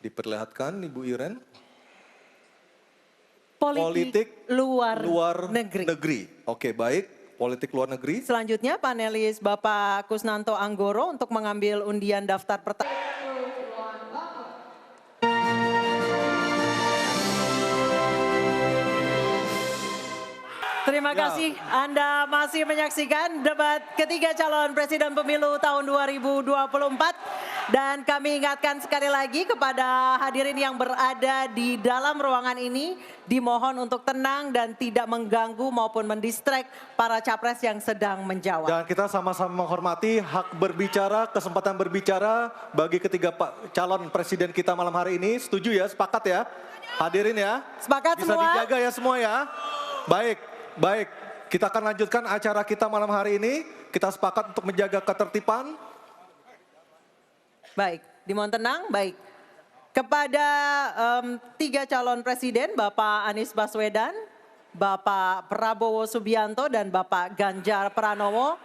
Diperlihatkan Ibu Iren. Politik luar negeri. Oke, baik. Politik luar negeri. Selanjutnya panelis Bapak Kusnanto Anggoro untuk mengambil undian daftar pertanyaan. Terima kasih Anda masih menyaksikan debat ketiga calon presiden pemilu tahun 2024. Dan kami ingatkan sekali lagi kepada hadirin yang berada di dalam ruangan ini, dimohon untuk tenang dan tidak mengganggu maupun mendistract para capres yang sedang menjawab. Dan kita sama-sama menghormati hak berbicara, kesempatan berbicara bagi ketiga calon presiden kita malam hari ini. Setuju ya, sepakat ya? Hadirin ya? Sepakat bisa semua? Bisa dijaga ya semua ya? Baik, kita akan lanjutkan acara kita malam hari ini. Kita sepakat untuk menjaga ketertiban. Baik, dimohon tenang, baik. Kepada tiga calon presiden, Bapak Anies Baswedan, Bapak Prabowo Subianto, dan Bapak Ganjar Pranowo.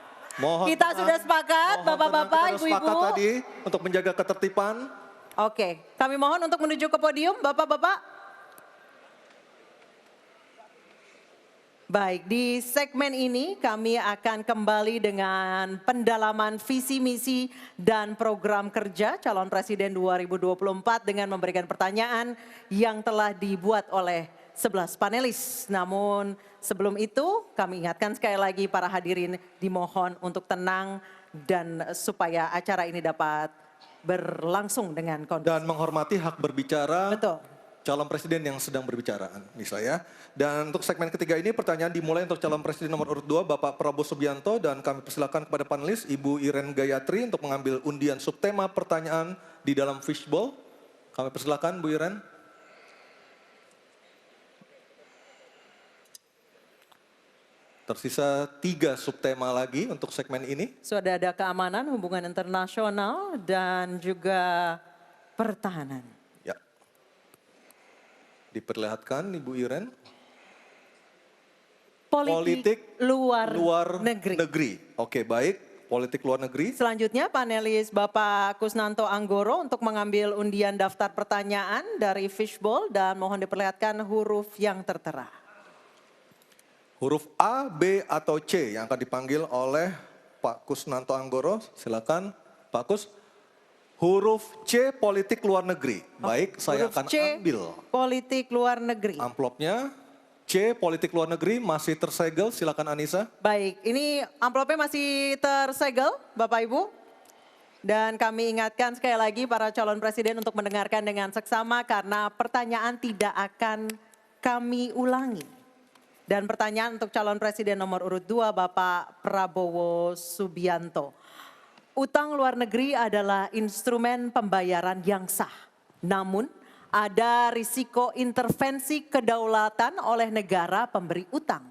Kita sudah sepakat, Bapak-Bapak, Ibu-Ibu. Sepakat tadi untuk menjaga ketertiban. Oke, kami mohon untuk menuju ke podium, Bapak-Bapak. Baik, di segmen ini kami akan kembali dengan pendalaman visi misi dan program kerja calon presiden 2024 dengan memberikan pertanyaan yang telah dibuat oleh 11 panelis. Namun sebelum itu kami ingatkan sekali lagi para hadirin dimohon untuk tenang dan supaya acara ini dapat berlangsung dengan kondusif. Dan menghormati hak berbicara. Betul. Calon presiden yang sedang berbicara, misalnya. Dan untuk segmen ketiga ini pertanyaan dimulai untuk calon presiden nomor urut 2 Bapak Prabowo Subianto, dan kami persilakan kepada panelis Ibu Iren Gayatri untuk mengambil undian subtema pertanyaan di dalam fishbowl. Kami persilakan Bu Iren. Tersisa 3 subtema lagi untuk segmen ini. Sudah ada keamanan, hubungan internasional, dan juga pertahanan. Diperlihatkan Ibu Iren. Politik luar negeri. Oke, baik. Politik luar negeri. Selanjutnya panelis Bapak Kusnanto Anggoro untuk mengambil undian daftar pertanyaan dari fishbowl dan mohon diperlihatkan huruf yang tertera. Huruf A, B, atau C yang akan dipanggil oleh Pak Kusnanto Anggoro. Silakan Pak Kus. Huruf C, politik luar negeri. Baik, saya akan ambil. Politik luar negeri. Amplopnya C, politik luar negeri masih tersegel. Silakan Anissa. Baik, ini amplopnya masih tersegel Bapak Ibu. Dan kami ingatkan sekali lagi para calon presiden untuk mendengarkan dengan seksama karena pertanyaan tidak akan kami ulangi. Dan pertanyaan untuk calon presiden nomor urut 2 Bapak Prabowo Subianto. Utang luar negeri adalah instrumen pembayaran yang sah. Namun ada risiko intervensi kedaulatan oleh negara pemberi utang.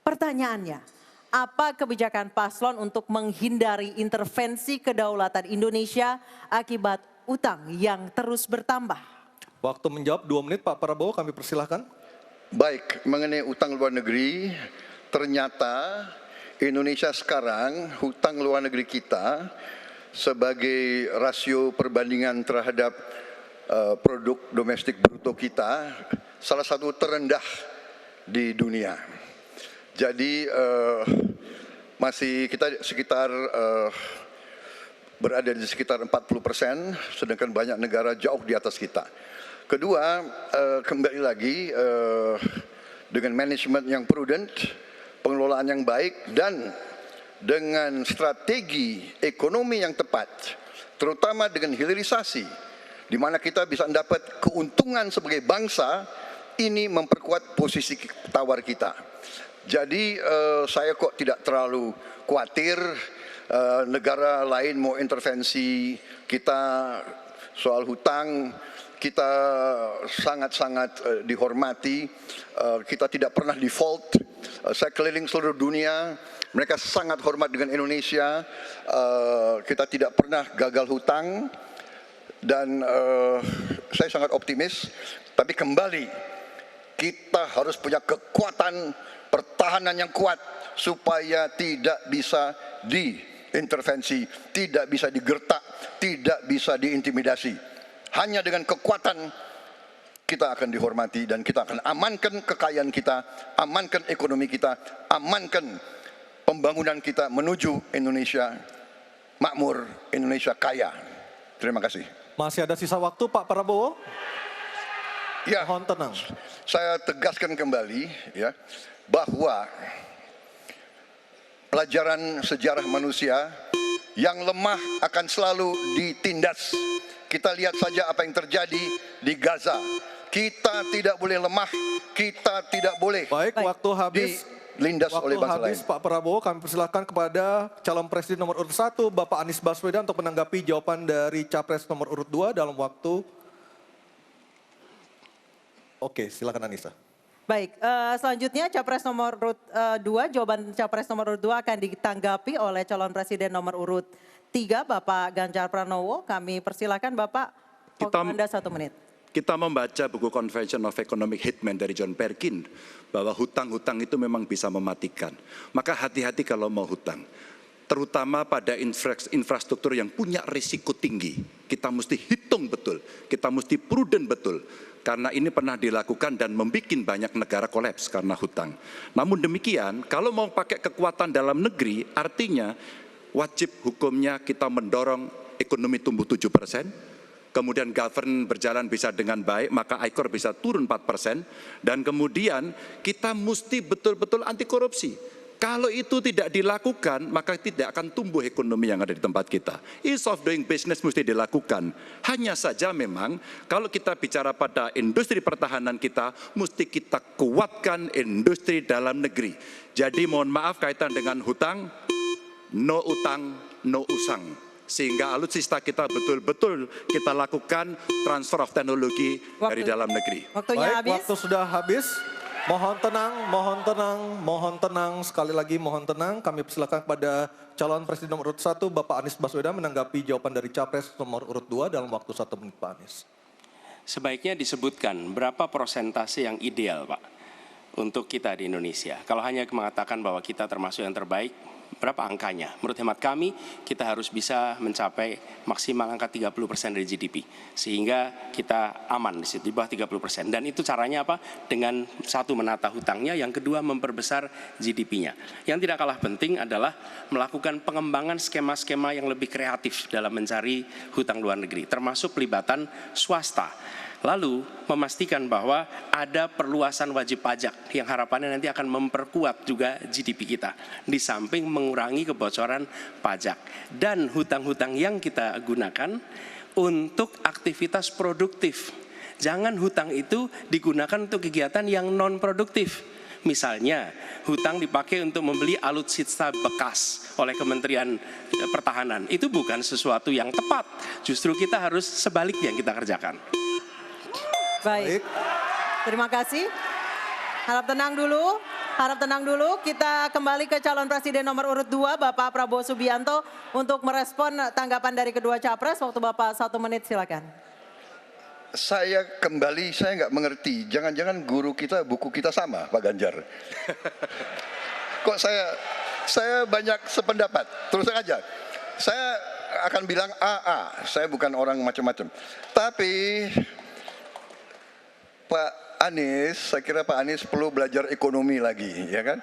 Pertanyaannya, apa kebijakan paslon untuk menghindari intervensi kedaulatan Indonesia akibat utang yang terus bertambah? Waktu menjawab 2 menit Pak Prabowo, kami persilahkan. Baik, mengenai utang luar negeri, ternyata Indonesia sekarang, hutang luar negeri kita sebagai rasio perbandingan terhadap produk domestik bruto kita salah satu terendah di dunia. Jadi masih kita sekitar berada di sekitar 40%, sedangkan banyak negara jauh di atas kita. Kedua, kembali lagi dengan manajemen yang prudent, pengelolaan yang baik, dan dengan strategi ekonomi yang tepat, terutama dengan hilirisasi, di mana kita bisa mendapat keuntungan sebagai bangsa, ini memperkuat posisi tawar kita. Jadi saya kok tidak terlalu khawatir negara lain mau intervensi kita soal hutang. Kita sangat-sangat dihormati, kita tidak pernah default. Saya keliling seluruh dunia, mereka sangat hormat dengan Indonesia, kita tidak pernah gagal hutang, dan saya sangat optimis. Tapi kembali, kita harus punya kekuatan pertahanan yang kuat supaya tidak bisa diintervensi, tidak bisa digertak, tidak bisa diintimidasi. Hanya dengan kekuatan kita akan dihormati dan kita akan amankan kekayaan kita, amankan ekonomi kita, amankan pembangunan kita menuju Indonesia makmur, Indonesia kaya. Terima kasih. Masih ada sisa waktu Pak Prabowo? Ya, Mohon tenang. saya tegaskan kembali ya bahwa pelajaran sejarah manusia yang lemah akan selalu ditindas. Kita lihat saja apa yang terjadi di Gaza. Kita tidak boleh lemah, kita tidak boleh Baik, waktu habis. dilindas oleh Waktu bangsa habis lain. Pak Prabowo, kami persilakan kepada calon presiden nomor urut 1, Bapak Anies Baswedan untuk menanggapi jawaban dari capres nomor urut 2 dalam waktu. Oke, silakan Anissa. Baik, selanjutnya capres nomor urut 2, jawaban capres nomor urut 2 akan ditanggapi oleh calon presiden nomor urut 3, Bapak Ganjar Pranowo. Kami persilakan Bapak, waktu Anda 1 menit. Kita membaca buku Convention of Economic Hitman dari John Perkin bahwa hutang-hutang itu memang bisa mematikan. Maka hati-hati kalau mau hutang. Terutama pada infrastruktur yang punya risiko tinggi. Kita mesti hitung betul, kita mesti prudent betul. Karena ini pernah dilakukan dan membuat banyak negara kolaps karena hutang. Namun demikian, kalau mau pakai kekuatan dalam negeri, artinya wajib hukumnya kita mendorong ekonomi tumbuh 7%, kemudian govern berjalan bisa dengan baik, maka ICOR bisa turun 4%, dan kemudian kita mesti betul-betul anti korupsi. Kalau itu tidak dilakukan, maka tidak akan tumbuh ekonomi yang ada di tempat kita. Ease of doing business mesti dilakukan. Hanya saja memang, kalau kita bicara pada industri pertahanan kita, mesti kita kuatkan industri dalam negeri. Jadi mohon maaf kaitan dengan hutang, no utang, no usang. Sehingga alutsista kita betul-betul kita lakukan transfer of teknologi dari dalam negeri. Waktunya Baik, habis. waktu sudah habis. Mohon tenang, mohon tenang, mohon tenang. Sekali lagi mohon tenang. Kami persilakan kepada calon presiden nomor urut 1, Bapak Anies Baswedan menanggapi jawaban dari capres nomor urut 2 dalam waktu 1 menit, Pak Anies. Sebaiknya disebutkan berapa persentase yang ideal, Pak, untuk kita di Indonesia. Kalau hanya mengatakan bahwa kita termasuk yang terbaik, berapa angkanya? Menurut hemat kami, kita harus bisa mencapai maksimal angka 30% dari GDP. Sehingga kita aman di situ, di bawah 30%. Dan itu caranya apa? Dengan satu, menata hutangnya, yang kedua memperbesar GDP-nya. Yang tidak kalah penting adalah melakukan pengembangan skema-skema yang lebih kreatif dalam mencari hutang luar negeri, termasuk pelibatan swasta. Lalu memastikan bahwa ada perluasan wajib pajak yang harapannya nanti akan memperkuat juga GDP kita. Di samping mengurangi kebocoran pajak. Dan hutang-hutang yang kita gunakan untuk aktivitas produktif. Jangan hutang itu digunakan untuk kegiatan yang non-produktif. Misalnya, hutang dipakai untuk membeli alutsista bekas oleh Kementerian Pertahanan. Itu bukan sesuatu yang tepat. Justru kita harus sebaliknya yang kita kerjakan. Baik, terima kasih. Harap tenang dulu, harap tenang dulu. Kita kembali ke calon presiden nomor urut 2, Bapak Prabowo Subianto, untuk merespon tanggapan dari kedua capres. Waktu Bapak 1 menit, silakan. Saya nggak mengerti. Jangan-jangan guru kita, buku kita sama, Pak Ganjar. Kok saya banyak sependapat. Terus aja. Saya akan bilang AA. Saya bukan orang macam-macam. Tapi Pak Anies, saya kira Pak Anies perlu belajar ekonomi lagi, ya kan?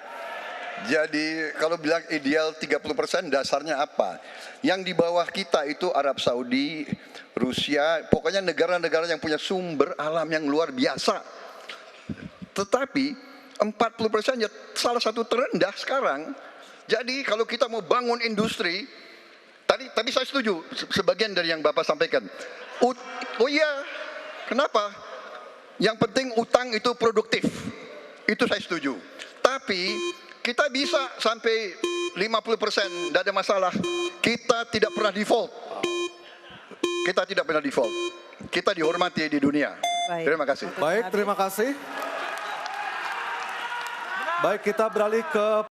Jadi kalau bilang ideal 30%, dasarnya apa? Yang di bawah kita itu Arab Saudi, Rusia, pokoknya negara-negara yang punya sumber alam yang luar biasa. Tetapi 40% ya salah satu terendah sekarang. Jadi kalau kita mau bangun industri, tadi saya setuju sebagian dari yang Bapak sampaikan. Oh iya, kenapa? Yang penting utang itu produktif. Itu saya setuju. Tapi kita bisa sampai 50%, tidak ada masalah. Kita tidak pernah default. Kita tidak pernah default. Kita dihormati di dunia. Baik. Terima kasih. Baik, terima kasih. Baik, kita beralih ke